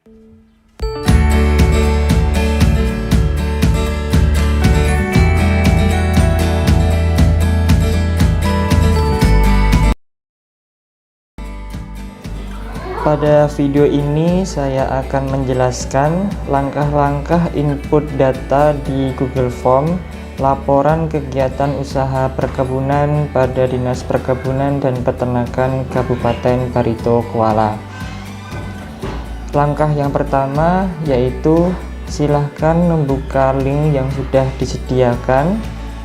Pada video ini saya akan menjelaskan langkah-langkah input data di Google Form laporan kegiatan usaha perkebunan pada Dinas Perkebunan dan Peternakan Kabupaten Barito Kuala. Langkah yang pertama yaitu silahkan membuka link yang sudah disediakan,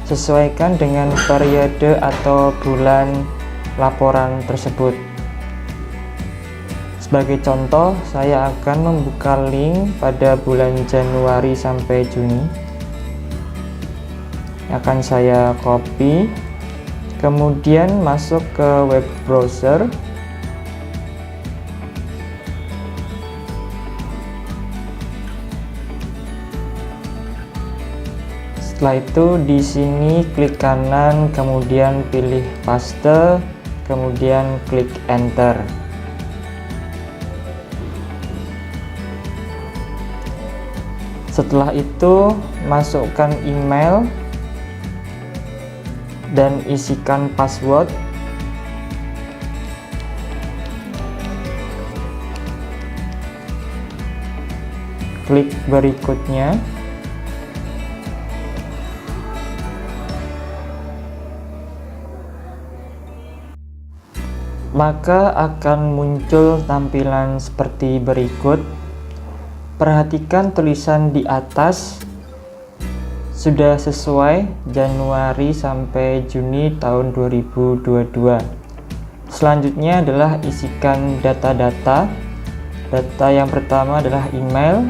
sesuaikan dengan periode atau bulan laporan tersebut. Sebagai contoh, saya akan membuka link pada bulan Januari sampai Juni. Akan saya copy, kemudian masuk ke web browser. Setelah itu di sini klik kanan, kemudian pilih paste, kemudian klik enter. Setelah itu masukkan email dan isikan password. Klik berikutnya. Maka akan muncul tampilan seperti berikut. Perhatikan tulisan di atas sudah sesuai Januari sampai Juni tahun 2022. Selanjutnya adalah isikan data-data. Data yang pertama adalah email.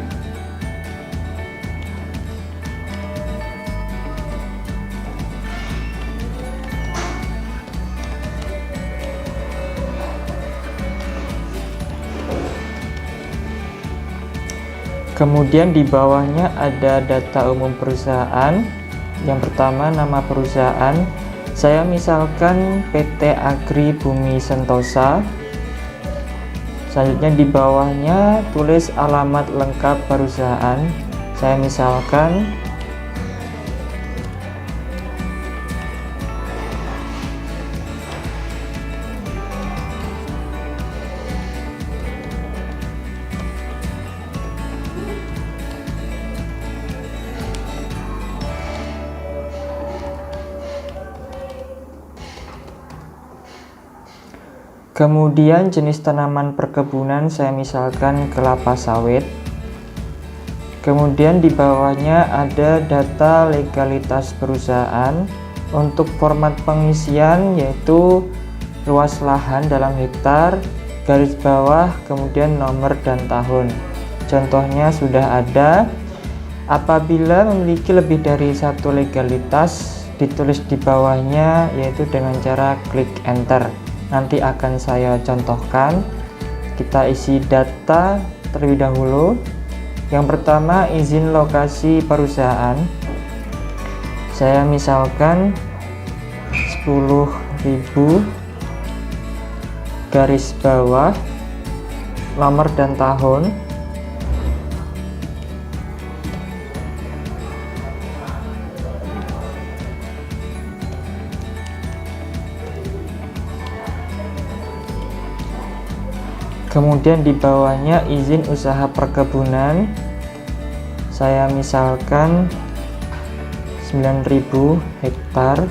Kemudian di bawahnya ada data umum perusahaan. Yang pertama nama perusahaan. Saya misalkan PT Agri Bumi Sentosa. Selanjutnya di bawahnya tulis alamat lengkap perusahaan. Saya misalkan kemudian jenis tanaman perkebunan saya misalkan kelapa sawit. Kemudian di bawahnya ada data legalitas perusahaan. Untuk format pengisian yaitu luas lahan dalam hektar, garis bawah, kemudian nomor dan tahun. Contohnya sudah ada. Apabila memiliki lebih dari satu legalitas, ditulis di bawahnya yaitu dengan cara klik enter. Nanti akan saya contohkan. Kita isi data terlebih dahulu. Yang pertama izin lokasi perusahaan. Saya misalkan 10.000 garis bawah nomor dan tahun. Kemudian di bawahnya izin usaha perkebunan. Saya misalkan 9.000 hektar.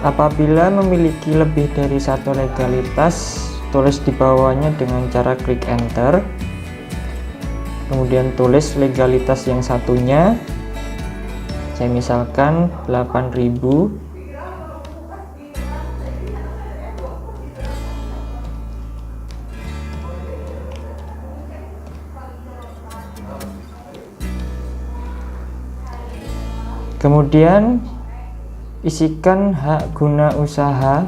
Apabila memiliki lebih dari satu legalitas, tulis di bawahnya dengan cara klik enter. Kemudian tulis legalitas yang satunya. Saya misalkan 8.000. Kemudian isikan hak guna usaha.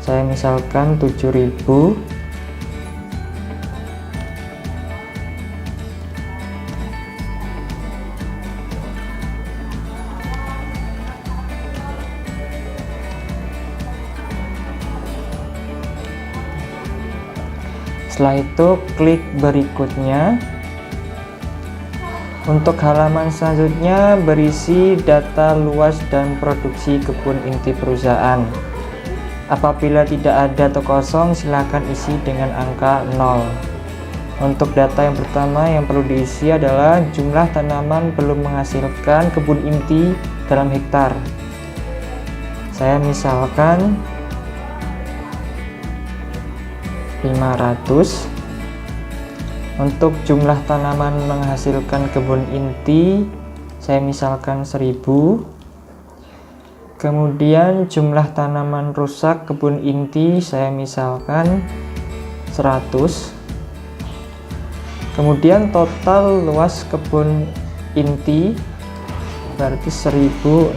Saya misalkan 7.000. Setelah itu klik berikutnya. Untuk halaman selanjutnya berisi data luas dan produksi kebun inti perusahaan. Apabila tidak ada atau kosong, silakan isi dengan angka 0. Untuk data yang pertama yang perlu diisi adalah jumlah tanaman belum menghasilkan kebun inti dalam hektar. Saya misalkan 500. Untuk jumlah tanaman menghasilkan kebun inti, saya misalkan 1000. Kemudian jumlah tanaman rusak kebun inti, saya misalkan 100. Kemudian total luas kebun inti berarti 1600.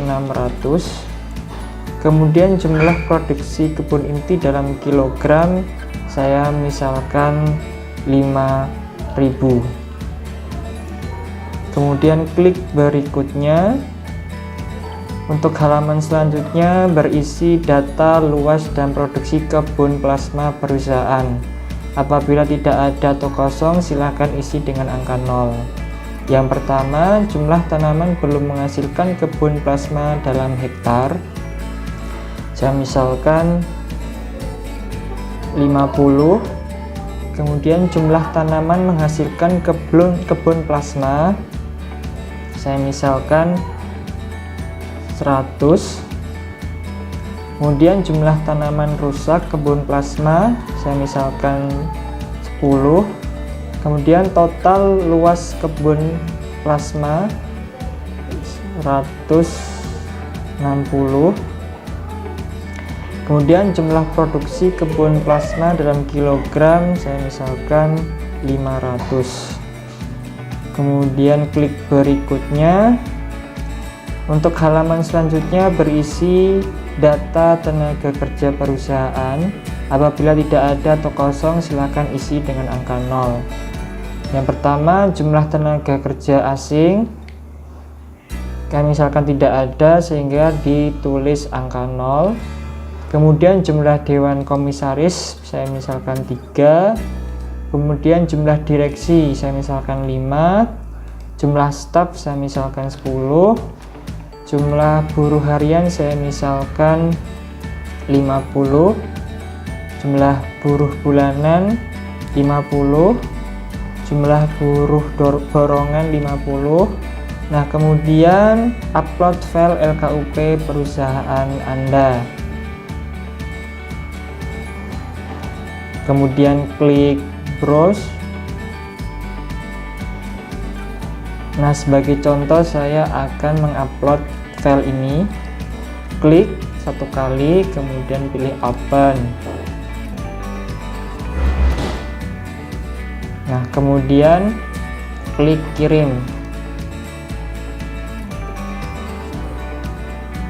Kemudian jumlah produksi kebun inti dalam kilogram, saya misalkan 5000. Kemudian klik berikutnya. Untuk halaman selanjutnya berisi data luas dan produksi kebun plasma perusahaan. Apabila tidak ada atau kosong, silakan isi dengan angka 0. Yang pertama, jumlah tanaman belum menghasilkan kebun plasma dalam hektar. Saya misalkan 50. Kemudian jumlah tanaman menghasilkan kebun plasma, saya misalkan 100. Kemudian jumlah tanaman rusak kebun plasma, saya misalkan 10. Kemudian total luas kebun plasma 160. Kemudian jumlah produksi kebun plasma dalam kilogram, saya misalkan 500. Kemudian klik berikutnya. Untuk halaman selanjutnya berisi data tenaga kerja perusahaan. Apabila tidak ada atau kosong, silakan isi dengan angka 0. Yang pertama, jumlah tenaga kerja asing, kami misalkan tidak ada sehingga ditulis angka 0. Kemudian jumlah dewan komisaris, saya misalkan 3. Kemudian jumlah direksi, saya misalkan 5. Jumlah staf, saya misalkan 10. Jumlah buruh harian, saya misalkan 50. Jumlah buruh bulanan 50. Jumlah buruh borongan 50. Nah, kemudian upload file LKUP perusahaan Anda. Kemudian klik browse. Nah, sebagai contoh saya akan mengupload file ini. Klik satu kali, kemudian pilih open. Nah, kemudian klik kirim.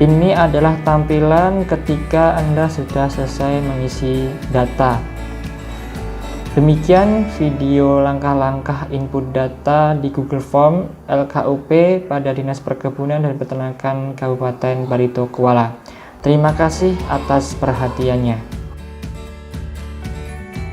Ini adalah tampilan ketika Anda sudah selesai mengisi data. Demikian video langkah-langkah input data di Google Form LKUP pada Dinas Perkebunan dan Peternakan Kabupaten Baritokuala. Terima kasih atas perhatiannya.